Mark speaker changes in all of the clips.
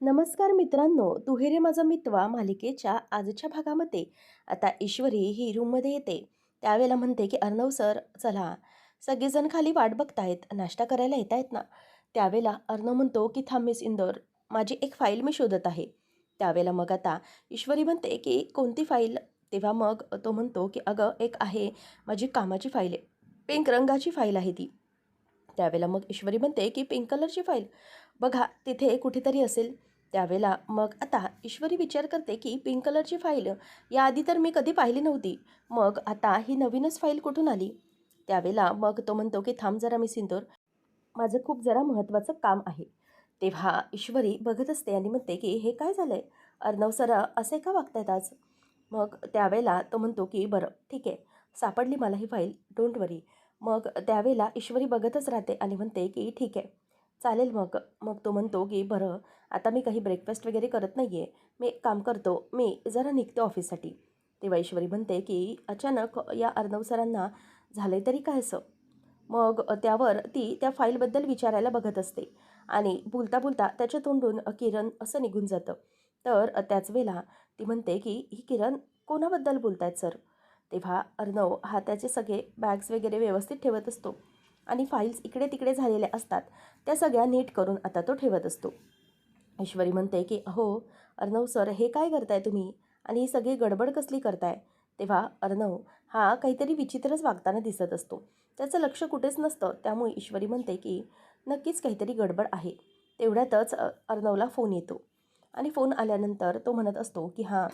Speaker 1: नमस्कार मित्रांनो, तू हे रे माझा मितवा मालिकेच्या आजच्या भागामध्ये आता ईश्वरी ही रूममध्ये येते. त्यावेळेला म्हणते की अर्णव सर चला, सगळेजण खाली वाट बघतायत, नाश्ता करायला येत आहेत ना. त्यावेळेला अर्णव म्हणतो की थांब मिस इंदोर, माझी एक फाईल मी शोधत आहे. त्यावेळेला मग आता ईश्वरी म्हणते की कोणती फाईल. तेव्हा मग तो म्हणतो की अगं एक आहे, माझी कामाची फाईल आहे, पिंक रंगाची फाईल आहे ती. त्यावेळेला मग ईश्वरी म्हणते की पिंक कलरची फाईल बघा तिथे कुठेतरी असेल. त्यावेळेला मग आता ईश्वरी विचार करते की पिंक कलरची फाईल याआधी तर मी कधी पाहिली नव्हती, मग आता ही नवीनच फाईल कुठून आली. त्यावेळेला मग तो म्हणतो की थांब जरा मी सिंदूर, माझं खूप जरा महत्त्वाचं काम आहे. तेव्हा ईश्वरी बघत असते आणि म्हणते की हे काय झालं आहे, अर्णव सर असे का वागतायत आज. मग त्यावेळेला तो म्हणतो की बरं ठीक आहे, सापडली मला ही फाईल, डोंट वरी. मग त्यावेळेला ईश्वरी बघतच राहते आणि म्हणते की ठीक आहे चालेल. मग मग तो म्हणतो की बरं आता मी काही ब्रेकफास्ट वगैरे करत नाही आहे, मी एक काम करतो, मी जरा निघते ऑफिससाठी. तेव्हा ईश्वरी म्हणते की अचानक या अर्णव सरांना झालं तरी काय असं. मग त्यावर ती त्या फाईलबद्दल विचारायला बघत असते आणि बोलता बोलता त्याच्या तोंडून किरण असं निघून जातं. तर त्याच वेळेला ती म्हणते की ही किरण कोणाबद्दल बोलतायत सर. तेव्हा अर्णव हा त्याचे सगळे बॅग्स वगैरे व्यवस्थित ठेवत असतो आणि फाईल्स इकडे तिकडे झालेल्या असतात त्या सगळ्या नीट करून आता तो ठेवत असतो. ईश्वरी म्हणते की अहो अर्णव सर, हे काय करताय तुम्ही आणि ही सगळी गडबड कसली करताय. तेव्हा अर्णव हा काहीतरी विचित्रच वागताना दिसत असतो, त्याचं लक्ष कुठेच नसतं. त्यामुळे ईश्वरी म्हणते की नक्कीच काहीतरी गडबड आहे. तेवढ्यातच अर्णवला फोन येतो आणि फोन आल्यानंतर तो म्हणत असतो की हां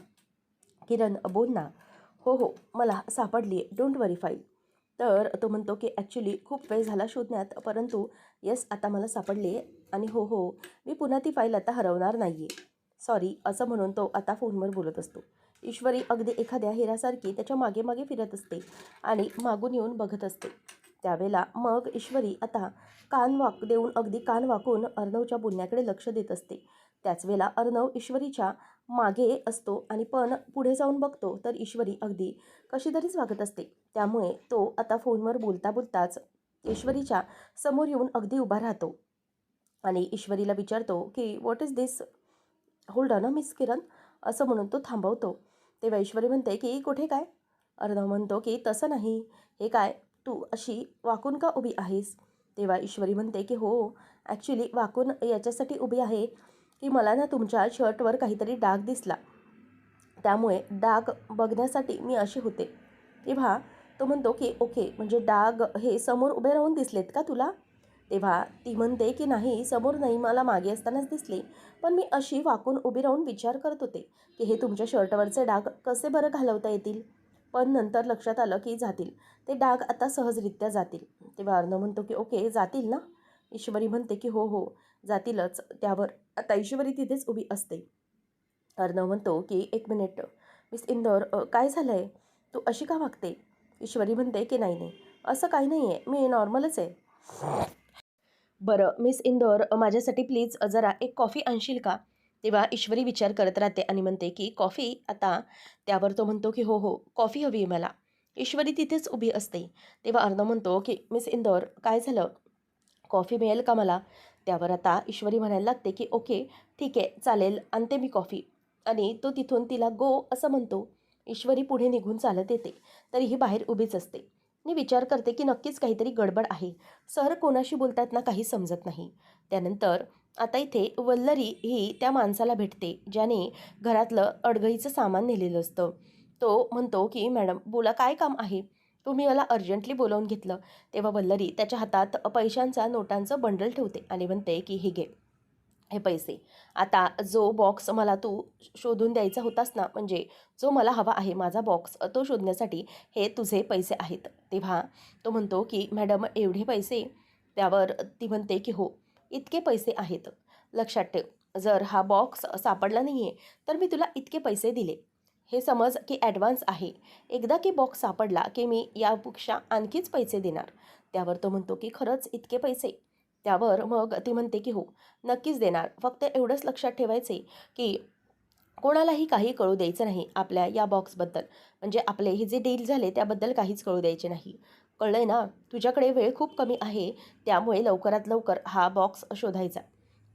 Speaker 1: किरण बोल ना. हो हो, मला सापडली आहे, डोंट वरी फाईल. तर तो म्हणतो की ॲक्च्युली खूप वेळ झाला शोधण्यात, परंतु येस आता मला सापडली आहे आणि हो हो, मी पुन्हा ती फाईल आता हरवणार नाही आहे, सॉरी, असं म्हणून तो आता फोनवर बोलत असतो. ईश्वरी अगदी एखाद्या हिऱ्यासारखी त्याच्या मागे मागे फिरत असते आणि मागून येऊन बघत असते. त्यावेळेला मग ईश्वरी आता अगदी कान वाकून अर्णवच्या बोलण्याकडे लक्ष देत असते. त्याच वेळेला अर्णव ईश्वरीच्या मागे असतो आणि पण पुढे जाऊन बघतो तर ईश्वरी अगदी कशी तरीच वागत असते. त्यामुळे तो आता फोनवर बोलता बोलताच ईश्वरीच्या समोर येऊन अगदी उभा राहतो आणि ईश्वरीला विचारतो की what is this, hold on miss Kiran, असं म्हणून तो थांबवतो. तेव्हा ईश्वरी म्हणते की कुठे काय. अर्णव म्हणतो की तसं नाही, हे काय तू अशी वाकून का उभी आहेस. तेव्हा ईश्वरी म्हणते की हो ॲक्च्युली वाकून याच्यासाठी उभी आहे की मला ना तुमच्या शर्टवर काहीतरी डाग दिसला, त्यामुळे डाग बघण्यासाठी मी अशी होते. तेव्हा तो म्हणतो की ओके, म्हणजे डाग हे समोर उभे राहून दिसलेत का तुला. तेव्हा ती म्हणते की नाही समोर नाही, मला मागे असतानाच दिसले, पण मी अशी वाकून उभी राहून विचार करत होते की हे तुमच्या शर्टवरचे डाग कसे बरं घालवता येतील, पण नंतर लक्षात आलं की जातील, ते डाग आता सहजरित्या जातील. तेव्हा अर्णव म्हणतो की ओके जातील ना. ईश्वरी म्हणते की हो हो जातीलच. त्यावर आता ईश्वरी तिथेच उभी असते. अर्णव म्हणतो की एक मिनिट मिस इंदौर, काय झालं आहे, तू अशी का वागते. ईश्वरी म्हणते की नाही नाही, असं काही नाही आहे, मी नॉर्मलच आहे. बरं मिस इंदौर, माझ्यासाठी प्लीज जरा एक कॉफी आणशील का. तेव्हा ईश्वरी विचार करत राहते आणि म्हणते की कॉफी आता. त्यावर तो म्हणतो की हो हो कॉफी हवी आहे मला. ईश्वरी तिथेच उभी असते. तेव्हा अर्णव म्हणतो की मिस इंदौर काय झालं, कॉफी मिळेल का मला. त्यावर आता ईश्वरी म्हणायला लागते की ओके ठीक आहे चालेल, आणते मी कॉफी. आणि तो तिथून तिला गो असं म्हणतो. ईश्वरी पुढे निघून चालत येते, तरीही बाहेर उभीच असते. मी विचार करते की नक्कीच काहीतरी गडबड आहे, सर कोणाशी बोलतात ना काही समजत नाही. त्यानंतर आता इथे वल्लरी ही त्या माणसाला भेटते ज्याने घरातलं अडगळीचं सामान नेलेलं असतं. तो म्हणतो की मॅडम बोला काय काम आहे, तुम्ही मला अर्जंटली बोलावून घेतलं. तेव्हा वल्लरी त्याच्या हातात पैशांचा नोटांचं बंडल ठेवते आणि म्हणते की हे घे हे पैसे. आता जो बॉक्स मला तू शोधून द्यायचा होतास ना, म्हणजे जो मला हवा आहे माझा बॉक्स, तो शोधण्यासाठी हे तुझे पैसे आहेत. तेव्हा तो म्हणतो की मॅडम एवढे पैसे. त्यावर ती म्हणते की हो इतके पैसे आहेत. लक्षात ठेव, जर हा बॉक्स सापडला नाही आहे तर मी तुला इतके पैसे दिले, हे समज की ॲडव्हान्स आहे. एकदा की बॉक्स सापडला की मी यापेक्षा आणखीच पैसे देणार. त्यावर तो म्हणतो की खरंच इतके पैसे. त्यावर मग ती म्हणते की हो नक्कीच देणार, फक्त एवढंच लक्षात ठेवायचे की कोणालाही काही कळू द्यायचं नाही आपल्या या बॉक्सबद्दल, म्हणजे आपले हे जे डील झाले त्याबद्दल काहीच कळू द्यायचे नाही. कळलंय ना, तुझ्याकडे वेळ खूप कमी आहे, त्यामुळे लवकरात लवकर हा बॉक्स शोधायचा.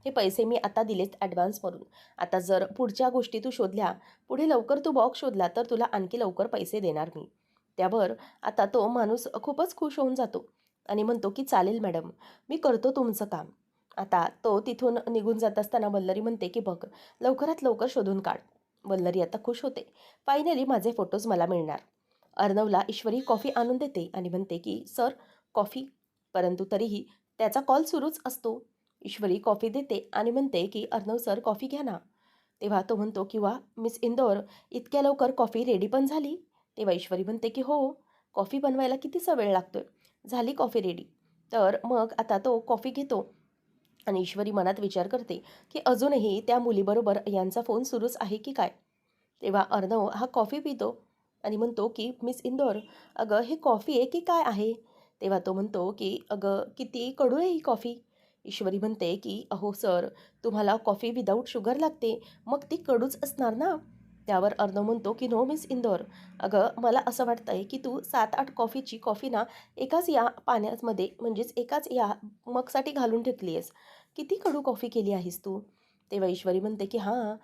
Speaker 1: हे पैसे मी आता दिलेत ॲडव्हान्सवरून. आता जर पुढच्या गोष्टी तू शोधल्या, पुढे लवकर तू बॉक्स शोधला तर तुला आणखी लवकर पैसे देणार मी. त्यावर आता तो माणूस खूपच खुश होऊन जातो आणि म्हणतो की चालेल मॅडम, मी करतो तुमचं काम. आता तो तिथून निघून जात असताना वल्लरी म्हणते की बघ, लवकरात लवकर शोधून काढ. वल्लरी आता खुश होते. फायनली माझे फोटोज मला मिळणार. अर्णवला ईश्वरी कॉफी आणून देते आणि म्हणते की सर कॉफी. परंतु तरीही त्याचा कॉल सुरूच असतो. ईश्वरी कॉफी देते आणि म्हणते की अर्णव सर कॉफी घ्या ना. तेव्हा तो म्हणतो की वा मिस इंदौर, इतक्या लवकर कॉफी रेडी पण झाली. तेव्हा ईश्वरी म्हणते की हो, कॉफी बनवायला कितीसा वेळ लागतोय. झाली कॉफी रेडी. तर मग आता तो कॉफी घेतो आणि ईश्वरी मनात विचार करते की अजूनही त्या मुलीबरोबर यांचा फोन सुरूच आहे की काय. तेव्हा अर्णव हा कॉफी पितो आणि म्हणतो की मिस इंदौर, अगं हे कॉफी आहे की काय आहे. तेव्हा तो म्हणतो की अगं किती कडू आहे ही कॉफी. ईश्वरी म्हणते की अहो सर, तुम्हाला कॉफी विदाऊट शुगर लागते, मग ती कडूच असणार ना. त्यावर अर्णव म्हणतो की नो मिस इंदौर, अगं मला असं वाटतंय की तू 7-8 कॉफीची कॉफी ना एकाच या पाण्यामध्ये म्हणजेच एकाच या मगसाठी घालून ठेवली आहेस. किती कडू कॉफी केली आहेस तू. तेव्हा ईश्वरी म्हणते की हां,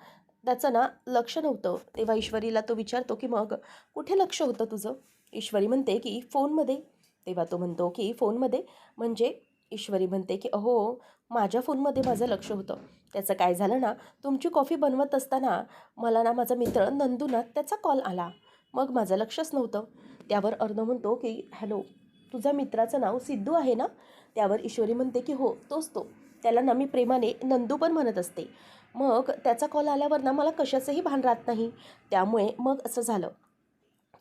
Speaker 1: त्याचं ना लक्ष नव्हतं. तेव्हा ईश्वरीला तो विचारतो की मग कुठे लक्ष होतं तुझं. ईश्वरी म्हणते की फोनमध्ये. तेव्हा तो म्हणतो की फोनमध्ये म्हणजे. ईश्वरी म्हणते की अहो, माझ्या फोनमध्ये माझं लक्ष होतं. त्याचं काय झालं ना, तुमची कॉफी बनवत असताना मला ना माझा मित्र नंदूना त्याचा कॉल आला. मग माझं लक्षच नव्हतं. त्यावर अर्णव म्हणतो की हॅलो, तुझ्या मित्राचं नाव सिद्धू आहे ना. त्यावर ईश्वरी म्हणते की हो, तोच तो. त्याला ना मी प्रेमाने नंदू पण म्हणत असते. मग त्याचा कॉल आल्यावर ना मला कशाचंही भान राहत नाही. त्यामुळे मग असं झालं.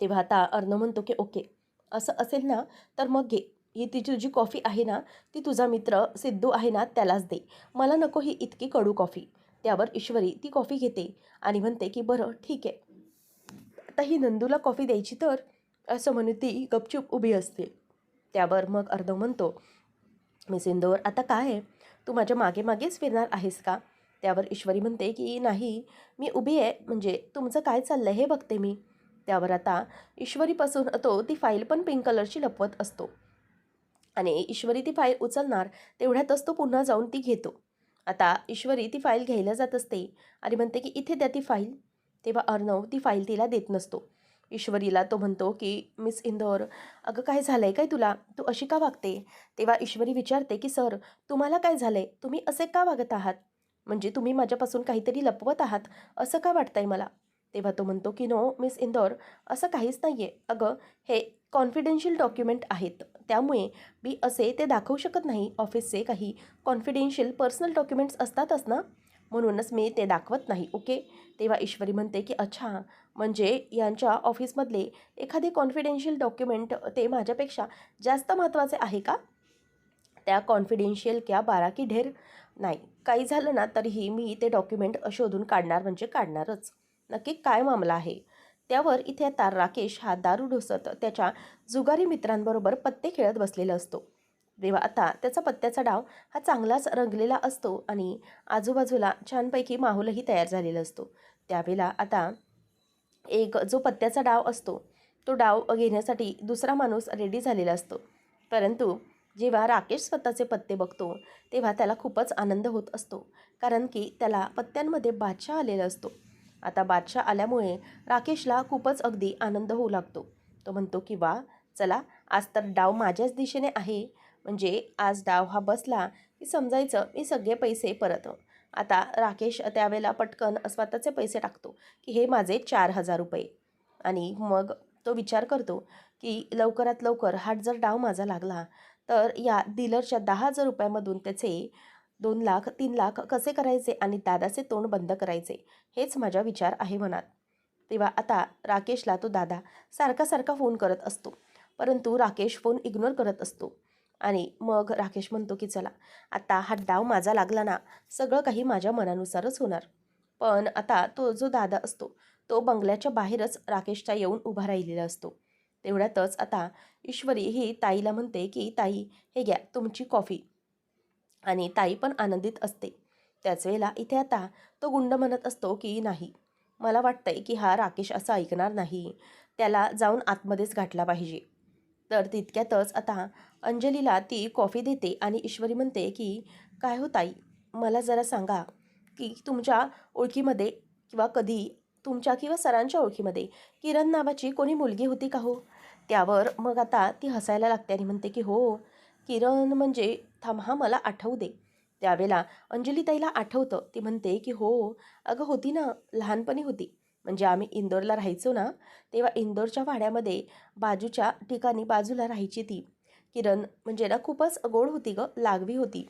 Speaker 1: तेव्हा आता अर्णव म्हणतो की ओके, असं असेल ना तर मग घे. ही ती तुझी कॉफी आहे ना, ती तुझा मित्र सिद्धू आहे ना त्यालाच दे. मला नको ही इतकी कडू कॉफी. त्यावर ईश्वरी ती कॉफी घेते आणि म्हणते की बरं ठीक आहे. आता ही नंदूला कॉफी द्यायची तर, असं म्हणून ती गपचूप उभी असते. त्यावर मग अर्णव म्हणतो, मिस इंदौर आता काय आहे, तू माझ्या मागे मागेच फिरणार आहेस का. त्यावर ईश्वरी म्हणते की नाही, मी उभी आहे, म्हणजे तुमचं काय चाललं हे बघते मी. त्यावर आता ईश्वरीपासून तो ती फाईल पण पिंक कलरची लपवत असतो आणि ईश्वरी ती फाईल उचलणार तेवढ्यातच तो पुन्हा जाऊन ती घेतो. आता ईश्वरी ती फाईल घ्यायला जात असते आणि म्हणते की इथे द्या ती फाईल. तेव्हा अर्णव ती फाईल तिला देत नसतो. ईश्वरीला तो म्हणतो की मिस इंदौर, अगं काय झालंय काय तुला, तू अशी का वागते. तेव्हा ईश्वरी विचारते की सर, तुम्हाला काय झालंय, तुम्ही असे का वागत आहात, म्हणजे तुम्ही माझ्यापासून काहीतरी लपवत आहात असं का वाटतंय मला. तेव्हा तो म्हणतो की नो मिस इंदौर, असं काहीच नाही आहे. अगं हे कॉन्फिडेन्शियल डॉक्युमेंट आहेत, त्यामुळे मी असे ते दाखवू शकत नाही. ऑफिसचे काही कॉन्फिडेन्शियल पर्सनल डॉक्युमेंट्स असतातच ना, म्हणूनच मी ते दाखवत नाही. ओके. तेव्हा ईश्वरी म्हणते की अच्छा, म्हणजे यांच्या ऑफिसमधले एखादे कॉन्फिडेन्शियल डॉक्युमेंट ते माझ्यापेक्षा जास्त महत्त्वाचे आहे का. त्या कॉन्फिडेन्शियल क्या बारा की ढेर. नाही, काही झालं ना तरीही मी ते डॉक्युमेंट शोधून काढणार म्हणजे काढणारच. नक्की काय मामला आहे. त्यावर इथे आता राकेश हा दारू ढोसत त्याच्या जुगारी मित्रांबरोबर पत्ते खेळत बसलेला असतो. तेव्हा आता त्याचा पत्त्याचा डाव हा चांगलाच रंगलेला असतो आणि आजूबाजूला छानपैकी माहोलही तयार झालेला असतो. त्यावेळेला आता एक जो पत्त्याचा डाव असतो, तो डाव घेण्यासाठी दुसरा माणूस रेडी झालेला असतो. परंतु जेव्हा राकेश स्वतःचे पत्ते बघतो, तेव्हा त्याला खूपच आनंद होत असतो. कारण की त्याला पत्त्यांमध्ये बादशाह आलेला असतो. आता बादशाह आल्यामुळे राकेशला खूपच अगदी आनंद होऊ लागतो. तो म्हणतो की वा, चला आज तर डाव माझ्याच दिशेने आहे. म्हणजे आज डाव हा बसला की समजायचं मी सगळे पैसे परत. आता राकेश त्यावेळेला पटकन स्वतःचे पैसे टाकतो की हे माझे 4,000 रुपये. आणि मग तो विचार करतो की लवकरात लवकर हा जर डाव माझा लागला तर या डीलरच्या 10,000 रुपयामधून त्याचे 2,00,000 3,00,000 कसे करायचे आणि दादाचे तोंड बंद करायचे, हेच माझा विचार आहे मनात. तेव्हा आता राकेशला तो दादा सारखा सारखा फोन करत असतो. परंतु राकेश फोन इग्नोर करत असतो. आणि मग राकेश म्हणतो की चला, आता हा डाव माझा लागला ना, सगळं काही माझ्या मनानुसारच होणार. पण आता तो जो दादा असतो, तो बंगल्याच्या बाहेरच राकेशच्या येऊन उभा राहिलेला असतो. तेवढ्यातच आता ईश्वरी ही ताईला म्हणते की ताई, हे घ्या तुमची कॉफी. आणि ताई पण आनंदित असते. त्याच वेळेला इथे आता तो गुंड म्हणत असतो की नाही, मला वाटतंय की हा राकेश असं ऐकणार नाही, त्याला जाऊन आतमध्येच गाठला पाहिजे. तर तितक्यातच आता अंजलीला ती कॉफी देते आणि ईश्वरी म्हणते की काय हो ताई, मला जरा सांगा की तुमच्या ओळखीमध्ये किंवा कधी तुमच्या किंवा सरांच्या ओळखीमध्ये किरण नावाची कोणी मुलगी होती का हो? त्यावर मग आता ती हसायला लागते आणि म्हणते की हो, किरण म्हणजे थांब हां, मला आठवू दे. त्यावेळेला अंजली ताईला आठवतं. ती म्हणते की हो, अगं होती ना, लहानपणी होती. म्हणजे आम्ही इंदोरला राहायचो ना, तेव्हा इंदोरच्या वाड्यामध्ये बाजूच्या ठिकाणी बाजूला राहायची ती. किरण म्हणजे ना खूपच गोड होती गं, लागवी होती.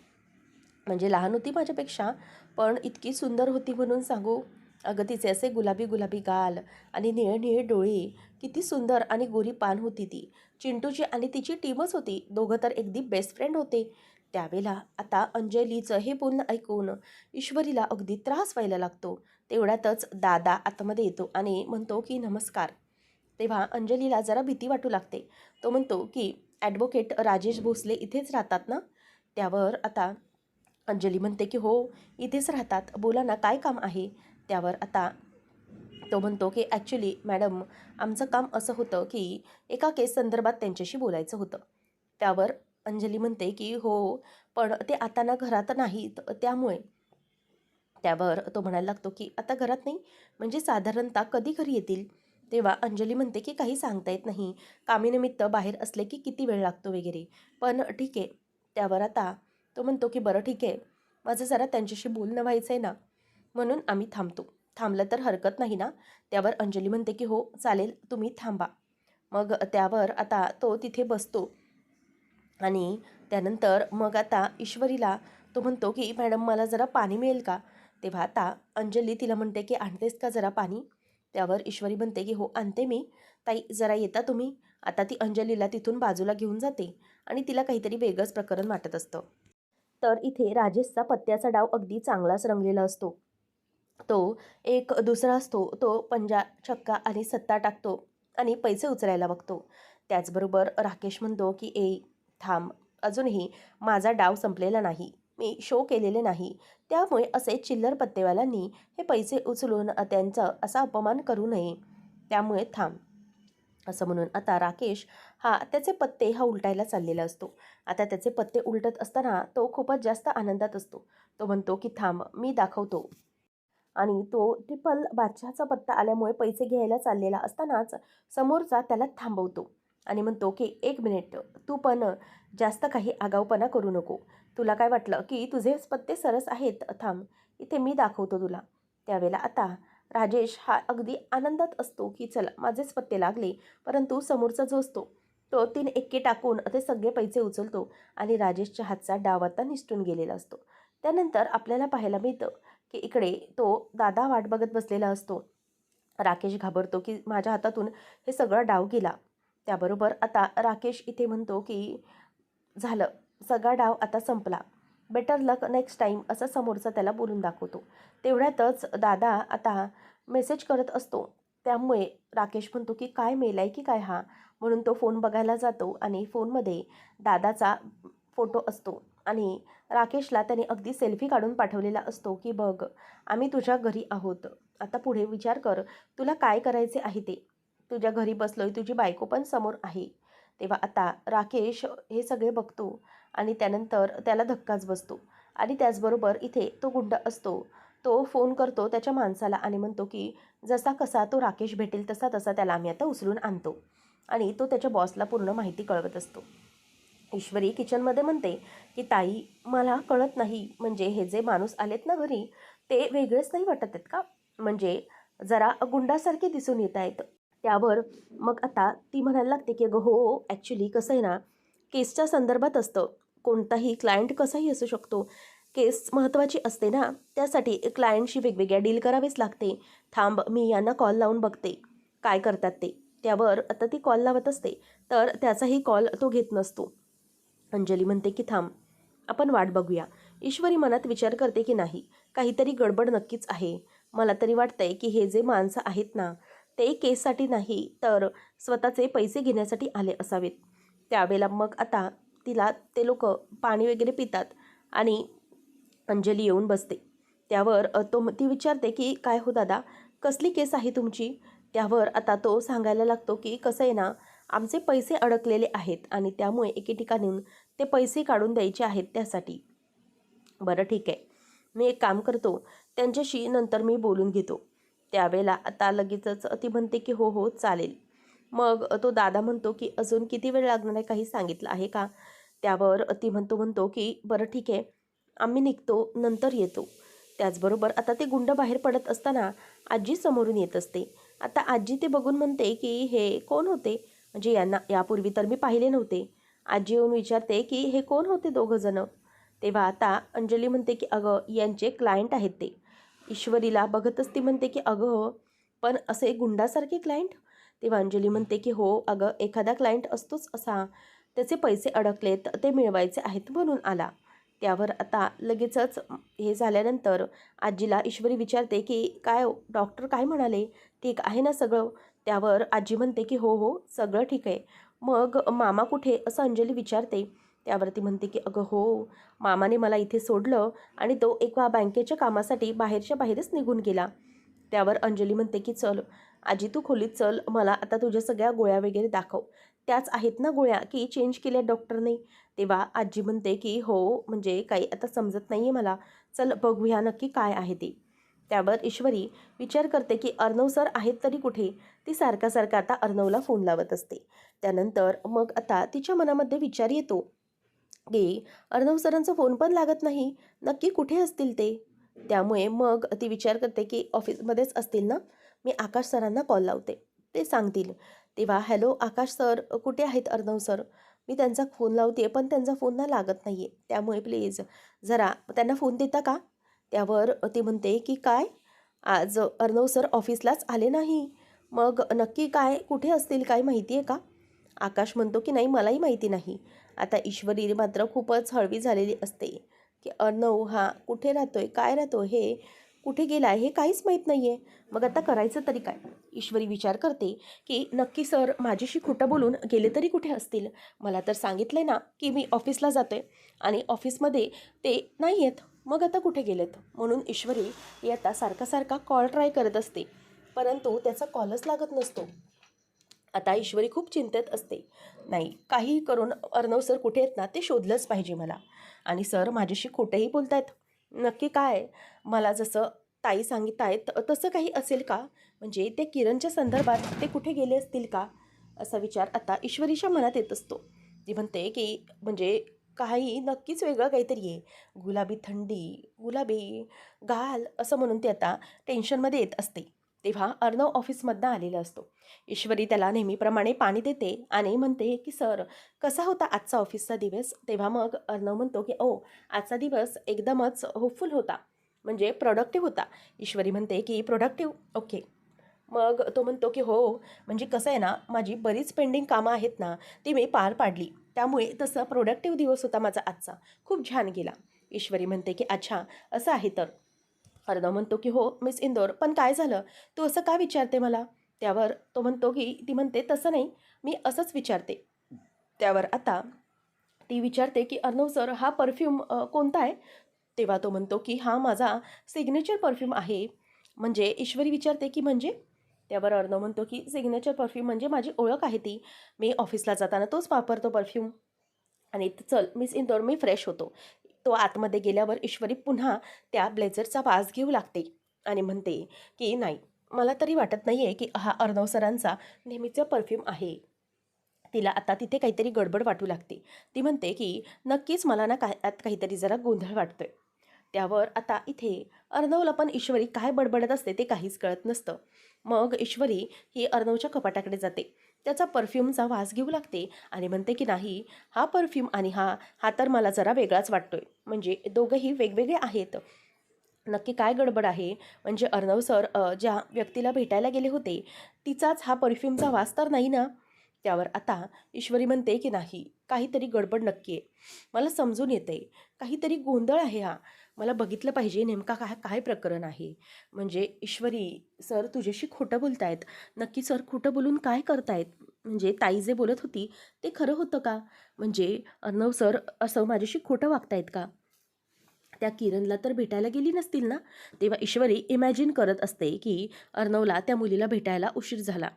Speaker 1: म्हणजे लहान होती माझ्यापेक्षा, पण इतकी सुंदर होती म्हणून सांगू. अगं तिचे असे गुलाबी गुलाबी गाल आणि निळे निळे डोळे, किती सुंदर आणि गोरी पान होती ती. चिंटूची आणि तिची टीमच होती, दोघं तर अगदी बेस्ट फ्रेंड होते. त्यावेळेला आता अंजलीचं हे बोलणं ऐकून ईश्वरीला अगदी त्रास व्हायला लागतो. तेवढ्यातच दादा आतमध्ये येतो आणि म्हणतो की नमस्कार. तेव्हा अंजलीला जरा भीती वाटू लागते. तो म्हणतो की ॲडव्होकेट राजेश भोसले इथेच राहतात ना? त्यावर आता अंजली म्हणते की हो, इथेच राहतात. बोला ना, काय काम आहे? त्यावर आता तो म्हणतो की ॲक्च्युली मॅडम, आमचं काम असं होतं की एका केस संदर्भात त्यांच्याशी बोलायचं होतं. त्यावर अंजली म्हणते की हो, पण ते आता ना घरात नाहीत, त्यामुळे. त्यावर तो म्हणायला लागतो की आता घरात नाही, म्हणजे साधारणतः कधी घरी येतील? तेव्हा अंजली म्हणते की काही सांगता येत नाही, कामीनिमित्त बाहेर असले की किती वेळ लागतो वगैरे, पण ठीक आहे. त्यावर आता तो म्हणतो की बरं ठीक आहे, माझं जरा त्यांच्याशी बोलणं व्हायचं आहे ना, म्हणून आम्ही थांबतो. थांबलं तर हरकत नाही ना? त्यावर अंजली म्हणते की हो चालेल, तुम्ही थांबा. मग त्यावर आता तो तिथे बसतो आणि त्यानंतर मग आता ईश्वरीला तो म्हणतो की मॅडम मला जरा पाणी मिळेल का? तेव्हा आता अंजली तिला म्हणते की आणतेस का जरा पाणी? त्यावर ईश्वरी म्हणते की हो आणते मी. ताई जरा येता तुम्ही? आता ती अंजलीला तिथून बाजूला घेऊन जाते आणि तिला काहीतरी वेगळंच प्रकरण वाटत असतं. तर इथे राजेशचा पत्त्याचा डाव अगदी चांगलाच रंगलेला असतो. तो एक दुसरा असतो, तो पंजा, छक्का आणि सत्ता टाकतो आणि पैसे उचलायला बघतो. त्याचबरोबर राकेश म्हणतो की थांब, अजूनही माझा डाव संपलेला नाही. मी शो केलेले नाही. त्यामुळे असे चिल्लर पत्तेवाल्यांनी हे पैसे उचलून त्यांचा असा अपमान करू नये. त्यामुळे थांब. असं म्हणून आता राकेश त्याचे पत्ते उलटायला चाललेला असतो. आता त्याचे पत्ते उलटत असताना तो खूपच जास्त आनंदात असतो. तो म्हणतो की थांब, मी दाखवतो. आणि तो ट्रिपल बादशहाचा पत्ता आल्यामुळे पैसे घ्यायला चाललेला असतानाच समोरचा त्याला थांबवतो आणि म्हणतो की एक मिनिट, तू पण जास्त काही आगाऊपणा करू नको. तुला काय वाटलं की तुझे पत्ते सरस आहेत? थांब, इथे मी दाखवतो तुला. त्यावेळेला आता राजेश अगदी आनंदात असतो की चला माझेच पत्ते लागले. परंतु समोरचा जो असतो तो 3 एक्के टाकून ते सगळे पैसे उचलतो आणि राजेशच्या हातचा डाव आता निसटून गेलेला असतो. त्यानंतर आपल्याला पाहायला मिळतं की इकडे तो दादा वाट बघत बसलेला असतो. राकेश घाबरतो की माझ्या हातातून हे सगळा डाव गेला. त्याबरोबर आता राकेश इथे म्हणतो की झालं, सगळा डाव आता संपला. बेटर लक नेक्स्ट टाईम असं समोरचा त्याला बोलून दाखवतो. तेवढ्यातच दादा आता मेसेज करत असतो. त्यामुळे राकेश म्हणतो की काय मेलाय की काय हा? म्हणून तो फोन बघायला जातो आणि फोनमध्ये दादाचा फोटो असतो आणि राकेशला त्याने अगदी सेल्फी काढून पाठवलेला असतो की बघ, आम्ही तुझ्या घरी आहोत. आता पुढे विचार कर, तुला काय करायचे आहे ते. तुझ्या घरी बसलोय, तुझी बायको पण समोर आहे. तेव्हा आता राकेश हे सगळे बघतो आणि त्यानंतर त्याला धक्काच बसतो आणि त्याचबरोबर इथे तो गुंड असतो. तो फोन करतो त्याच्या माणसाला आणि म्हणतो की जसा कसा तो राकेश भेटेल तसा तसा त्याला आम्ही आता उचलून आणतो आणि तो त्याच्या बॉसला पूर्ण माहिती कळवत असतो. ईश्वरी किचनमध्ये म्हणते की ताई, मला कळत नाही, म्हणजे हे जे माणूस आलेत ना घरी, ते वेगळेच नाही वाटत आहेत का? म्हणजे जरा गुंडासारखे दिसून येत आहेत. त्यावर मग आता ती म्हणायला लागते की अगं हो, ॲक्च्युली कसं आहे ना, केसच्या संदर्भात असतं. कोणताही क्लायंट कसाही असू शकतो. केस महत्त्वाची असते ना, त्यासाठी क्लायंटशी वेगवेगळ्या डील करावीच लागते. थांब, मी यांना कॉल लावून बघते काय करतात ते. त्यावर आता ती कॉल लावत असते, तर त्याचाही कॉल तो घेत नसतो. अंजली म्हणते की थांब, आपण वाट बघूया. ईश्वरी मनात विचार करते की नाही, काहीतरी गडबड नक्कीच आहे. मला तरी वाटतंय की हे जे माणसं आहेत ना, ते केससाठी नाही तर स्वतःचे पैसे घेण्यासाठी आले असावेत. त्यावेळेला मग आता तिला ते लोक पाणी वगैरे पितात आणि अंजली येऊन बसते. त्यावर ती विचारते की काय हो दादा, कसली केस आहे तुमची? त्यावर आता तो सांगायला लागतो की कसं आहे ना, आमचे पैसे अडकलेले आहेत आणि त्यामुळे एके ठिकाणून ते पैसे काढून द्यायचे आहेत त्यासाठी. बरं ठीक आहे. मी एक काम करतो, त्यांच्याशी नंतर मी बोलून घेतो. त्यावेळेला आता लगेचच ती म्हणते की हो हो चालेल. मग तो दादा म्हणतो की अजून किती वेळ लागणार आहे, काही सांगितलं आहे का? त्यावर ती म्हणतो की बरं ठीक आहे, आम्ही निघतो, नंतर येतो. त्याचबरोबर आता ते गुंड बाहेर पडत असताना आजी समोरून येत असते. आता आजी ते बघून म्हणते की हे कोण होते? म्हणजे यांना यापूर्वी तर मी पाहिले नव्हते. आजी येऊन विचारते की हे कोण होते दोघं जण? तेव्हा आता अंजली म्हणते की अगं यांचे क्लायंट आहेत ते. ईश्वरीला बघतच ती म्हणते की अगं पण असे गुंडासारखे क्लायंट? तेव्हा अंजली म्हणते की हो अगं, एखादा क्लायंट असतोच असा, त्याचे पैसे अडकलेत ते मिळवायचे आहेत म्हणून आला. त्यावर आता लगेचच हे झाल्यानंतर आजीला ईश्वरी विचारते की काय हो, डॉक्टर काय म्हणाले, ठीक आहे ना सगळं? त्यावर आजी म्हणते की हो हो सगळं ठीक आहे. मग मामा कुठे, असं अंजली विचारते. त्यावरती म्हणते की अगं हो, मामाने मला इथे सोडलं आणि तो एका बँकेच्या कामासाठी बाहेरच्या बाहेरच निघून गेला. त्यावर अंजली म्हणते की चल आजी, तू खोलीत चल, मला आता तुझ्या सगळ्या गोळ्या वगैरे दाखव. त्याच आहेत ना गोळ्या की चेंज केल्या डॉक्टरने? तेव्हा आजी म्हणते की हो, म्हणजे काही आता समजत नाही आहे मला, चल बघूया नक्की काय आहे ते. त्यावर ईश्वरी विचार करते की अर्णव सर आहेत तरी कुठे? ती सारखा सारखा आता अर्णवला फोन लावत असते. त्यानंतर मग आता तिच्या मनामध्ये विचार येतो की अर्णव सरांचा फोन पण लागत नाही, नक्की कुठे असतील ते? त्यामुळे मग ती विचार करते की ऑफिसमध्येच असतील ना, मी आकाश सरांना कॉल लावते, ते सांगतील. तेव्हा हॅलो आकाश सर, कुठे आहेत अर्णव सर? मी त्यांचा फोन लावते पण त्यांचा फोन ना लागत नाही आहे, त्यामुळे प्लीज जरा त्यांना फोन देता का? त्यावर ती म्हणते की काय, आज अर्णव सर ऑफिसलाच आले नाही? मग नक्की काय कुठे असतील, काय माहिती आहे का? आकाश म्हणतो की नाही, मलाही माहिती नाही. आता ईश्वरी मात्र खूपच हळवी झालेली असते की अर्णव हा कुठे राहतोय, काय राहतो, हे कुठे गेला हे काहीच माहीत नाही आहे. मग आता करायचं तरी काय? ईश्वरी विचार करते की नक्की सर माझ्याशी खोटं बोलून गेले तरी कुठे असतील? मला तर सांगितलं ना की मी ऑफिसला जाते आणि ऑफिसमध्ये ते नाही आहेत. मग आता कुठे गेलेत? म्हणून ईश्वरी ही आता सारखा सारखा कॉल ट्राय करत असते, परंतु त्याचा कॉलच लागत नसतो. आता ईश्वरी खूप चिंतेत असते. नाही, काहीही करून अर्णव सर कुठे आहेत ना, ते शोधलंच पाहिजे मला. आणि सर माझ्याशी खोटंही बोलत आहेत. नक्की काय? मला जसं ताई सांगित आहेत तसं काही असेल का? म्हणजे ते किरणच्या संदर्भात ते कुठे गेले असतील का? असा विचार आता ईश्वरीच्या मनात येत असतो. ती म्हणते की म्हणजे काही नक्कीच वेगळं काहीतरी आहे. गुलाबी थंडी, गुलाबी गाल, असं म्हणून ती आता टेन्शनमध्ये येत असते. तेव्हा अर्णव ऑफिसमधनं आलेला असतो. ईश्वरी त्याला नेहमीप्रमाणे पाणी देते आणि म्हणते की सर, कसा होता आजचा ऑफिसचा दिवस? तेव्हा मग अर्णव म्हणतो की ओ, आजचा दिवस एकदमच होपफुल होता, म्हणजे प्रोडक्टिव्ह होता. ईश्वरी म्हणते की प्रोडक्टिव्ह, ओके. मग तो म्हणतो की हो, म्हणजे कसं आहे ना, माझी बरीच पेंडिंग कामं आहेत ना, ती मी पार पाडली, त्यामुळे तसं प्रोडक्टिव्ह दिवस होता माझा आजचा, खूप छान गेला. ईश्वरी म्हणते की अच्छा, असं आहे तर. अर्णव म्हणतो की हो मिस इंदोर, पण काय झालं, तू असं का विचारते मला? त्यावर तो म्हणतो की ती म्हणते तसं नाही, मी असंच विचारते. त्यावर आता ती विचारते की अर्णव सर, हा परफ्यूम कोणता आहे? तेव्हा तो म्हणतो की हा माझा सिग्नेचर परफ्यूम आहे. म्हणजे ईश्वरी विचारते की म्हणजे? त्यावर अर्णव म्हणतो की सिग्नेचर परफ्यूम म्हणजे माझी ओळख आहे ती, मी ऑफिसला जाताना तोच वापरतो परफ्यूम. आणि चल मिस इंदोर, मी फ्रेश होतो. तो आतमध्ये गेल्यावर ईश्वरी पुन्हा त्या ब्लेझरचा वास घेऊ लागते आणि म्हणते की नाही, मला तरी वाटत नाही आहे की हा अर्णव सरांचा नेहमीचा परफ्यूम आहे. तिला आता तिथे काहीतरी गडबड वाटू लागते. ती म्हणते की नक्कीच मला ना आत काहीतरी जरा गोंधळ वाटतोय. त्यावर आता इथे अर्णवला पण ईश्वरी काय बडबडत असते ते काहीच कळत नसतं. मग ईश्वरी ही अर्णवच्या कपाटाकडे जाते. त्याचा परफ्यूमचा वास घेऊ लागते आणि म्हणते की नाही, हा परफ्यूम आणि हा हा तर मला जरा वेगळाच वाटतोय. म्हणजे दोघंही वेगवेगळे आहेत. नक्की काय गडबड आहे? म्हणजे अर्णव सर ज्या व्यक्तीला भेटायला गेले होते, तिचाच हा परफ्यूमचा वास तर नाही ना? त्यावर आता ईश्वरी म्हणते की नाही, काहीतरी गडबड नक्की आहे. मला समजून येते, काहीतरी गोंधळ आहे हा. मला बघितलं पाहिजे नेमका काय काय प्रकरण आहे. म्हणजे ईश्वरी, सर तुझ्याशी खोटं बोलतायत. नक्की सर खोटं बोलून काय करतायत? म्हणजे ताई जे बोलत होती ते खरं होतं का? म्हणजे अर्णव सर असं माझ्याशी खोटं वागतायत का? त्या किरणला तर भेटायला गेली नसतील ना? तेव्हा ईश्वरी इमॅजिन करत असते की अर्णवला त्या मुलीला भेटायला उशीर झाला.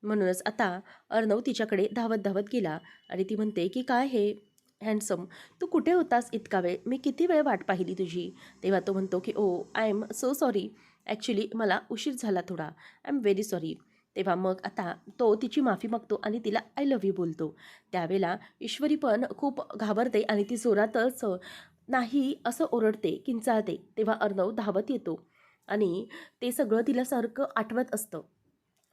Speaker 1: म्हणूनच आता अर्णव तिच्याकडे धावत धावत गेला आणि ती म्हणते की काय हे, हँडसम, तू कुठे होतास इतका वेळ? मी किती वेळ वाट पाहिली तुझी. तेव्हा तो म्हणतो की oh I am so sorry, actually मला उशीर झाला थोडा, आय एम व्हेरी सॉरी. तेव्हा मग आता तो तिची माफी मागतो आणि तिला आय लव्ह यू बोलतो. त्यावेळेला ईश्वरी पण खूप घाबरते आणि ती जोरातच नाही असं ओरडते, किंचाळते. तेव्हा अर्णव धावत येतो आणि ते सगळं तिला सारखं आठवत असतं.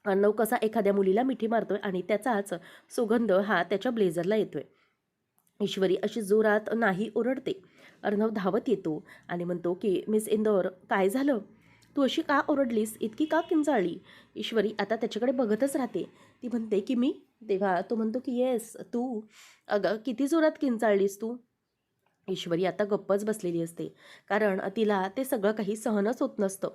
Speaker 1: अर्णव कसा एखाद्या मुलीला मिठी मारतोय आणि त्याचाच सुगंध हा त्याच्या ब्लेझरला येतोय. ईश्वरी अशी जोरात नाही ओरडते. अर्णव धावत येतो आणि म्हणतो की मिस इंदौर, काय झालं? तू अशी का ओरडलीस? इतकी का किंचाळली? ईश्वरी आता त्याच्याकडे बघतच राहते. ती म्हणते की मी? तेव्हा तो म्हणतो की येस तू. अगं किती जोरात किंचाळलीस तू? ईश्वरी आता गप्पच बसलेली असते, कारण तिला ते सगळं काही सहनच होत नसतं.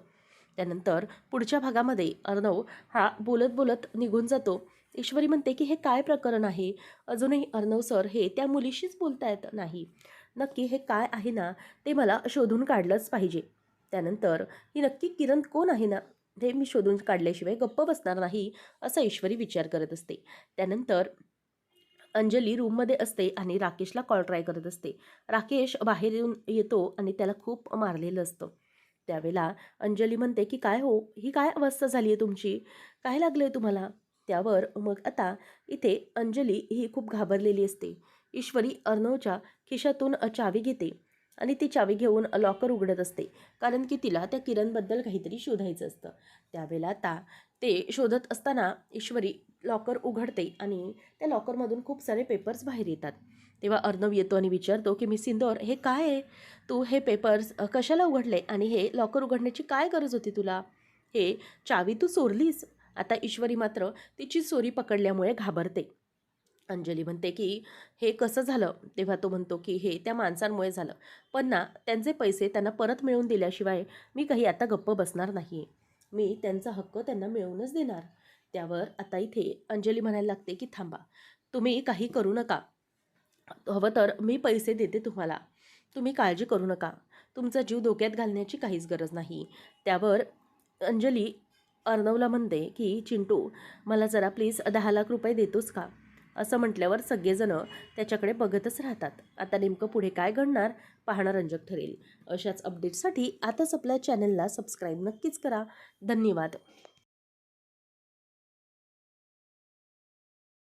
Speaker 1: त्यानंतर पुढच्या भागामध्ये अर्णव हा बोलत बोलत निघून जातो. ईश्वरी म्हणते की हे काय प्रकरण आहे? अजूनही अर्णव सर हे त्या मुलीशीच बोलतायत. नाही, नक्की हे काय आहे ना, ते मला शोधून काढलंच पाहिजे. त्यानंतर ही नक्की किरण कोण आहे ना, हे मी शोधून काढल्याशिवाय गप्प बसणार नाही, असा ईश्वरी विचार करत असते. त्यानंतर अंजली रूममध्ये असते आणि राकेशला कॉल ट्राय करत असते. राकेश बाहेर येऊन येतो आणि त्याला खूप मारलेलं असतं. त्यावेळेला अंजली म्हणते की काय हो, ही काय अवस्था झाली आहे तुमची? काय लागलं आहे तुम्हाला? त्यावर मग आता इथे अंजली ही खूप घाबरलेली असते. ईश्वरी अर्णवच्या खिशातून चावी घेते आणि ती चावी घेऊन लॉकर उघडत असते, कारण की तिला त्या किरणबद्दल काहीतरी शोधायचं असतं. त्यावेळेला आता ते शोधत असताना ईश्वरी लॉकर उघडते आणि त्या लॉकरमधून खूप सारे पेपर्स बाहेर येतात. तेव्हा अर्णव येतो आणि विचारतो की मिस इंदौर, हे काय आहे? तू हे पेपर्स कशाला उघडले आणि हे लॉकर उघडण्याची काय गरज होती तुला? हे चावी तू चोरलीस? आता ईश्वरी मात्र तिची चोरी पकडल्यामुळे घाबरते. अंजली म्हणते की हे कसं झालं? तेव्हा तो म्हणतो की हे त्या माणसांमुळे झालं. पण ना त्यांचे पैसे त्यांना परत मिळवून दिल्याशिवाय मी काही आता गप्प बसणार नाही. मी त्यांचा हक्क त्यांना मिळवूनच देणार. त्यावर आता इथे अंजली म्हणायला लागते की थांबा, तुम्ही काही करू नका. हवं तर मी पैसे देते तुम्हाला. तुम्ही काळजी करू नका. तुमचा जीव धोक्यात घालण्याची काहीच गरज नाही. त्यावर अंजली अर्णवला म्हणते की चिंटू, मला जरा प्लीज 10 लाख रुपये देतोस का? असं म्हटल्यावर सगळेजणं त्याच्याकडे बघतच राहतात. आता नेमकं पुढे काय घडणार पाहणं रंजक ठरेल. अशाच अपडेट्ससाठी आताच आपल्या चॅनलला सबस्क्राईब नक्कीच करा. धन्यवाद.